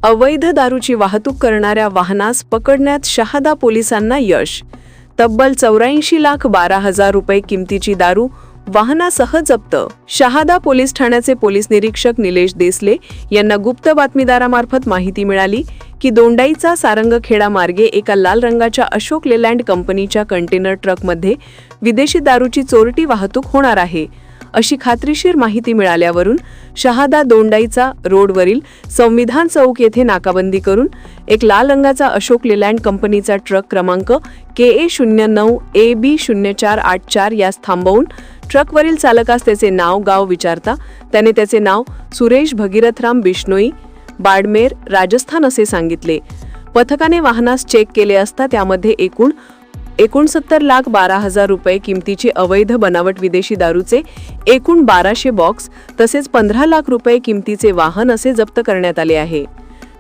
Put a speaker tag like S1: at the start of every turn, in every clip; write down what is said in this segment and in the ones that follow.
S1: अवैध दारूची वाहतूक करणाऱ्या वाहनास पकडण्यात शहादा पोलिसांना यश. तब्बल 84,12,000 रुपये किमतीची दारू वाहनासह जप्त. शहादा पोलीस ठाण्याचे पोलीस निरीक्षक निलेश देसले यांना गुप्त बातमीदारामार्फत माहिती मिळाली की दोंडाईचा सारंगखेडा मार्गे एका लाल रंगाच्या अशोक लेलँड कंपनीच्या कंटेनर ट्रकमध्ये विदेशी दारूची चोरटी वाहतूक होणार आहे अशी खात्रीशीर माहिती मिळाल्यावरून शहादा दोंडाईचा रोडवरील संविधान चौक येथे नाकाबंदी करून एक लाल रंगाचा अशोक लेलँड कंपनीचा ट्रक क्रमांक KA09AB0484 यास थांबवून ट्रकवरील चालकास त्याचे नाव गाव विचारता त्याने त्याचे नाव सुरेश भगीरथराम बिश्नोई, बाडमेर, राजस्थान असे सांगितले. पथकाने वाहनास चेक केले असता त्यामध्ये एकूण 69,12,000 रुपये किमतीची अवैध बनावट विदेशी दारूचे एकूण 1200 बॉक्स तसेच 15 लाख रुपये किमतीचे वाहन असे जप्त करण्यात आले आहे.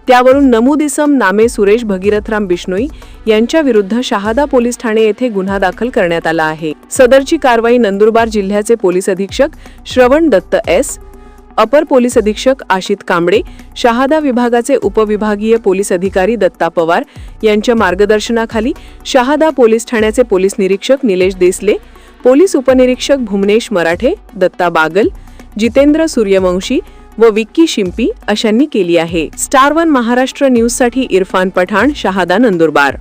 S1: त्यावरून नमूद इसम नामे सुरेश भगीरथराम बिश्नोई यांच्या विरुद्ध शहादा पोलीस ठाणे येथे गुन्हा दाखल करण्यात आला आहे. सदरची कारवाई नंदुरबार जिल्ह्याचे पोलीस अधीक्षक श्रवण दत्त एस, अपर पोलीस अधीक्षक आशित कांबळे, शहादा विभागाचे उपविभागीय पोलीस अधिकारी दत्ता पवार यांच्या मार्गदर्शनाखाली शहादा पोलीस ठाण्याचे पोलीस निरीक्षक निलेश देसले, पोलीस उपनिरीक्षक भुवनेश मराठे, दत्ता बागल, जितेंद्र सूर्यवंशी व विक्की शिंपी अशांनी केली आहे. स्टार 1 महाराष्ट्र न्यूजसाठी इरफान पठाण, शहादा, नंदुरबार.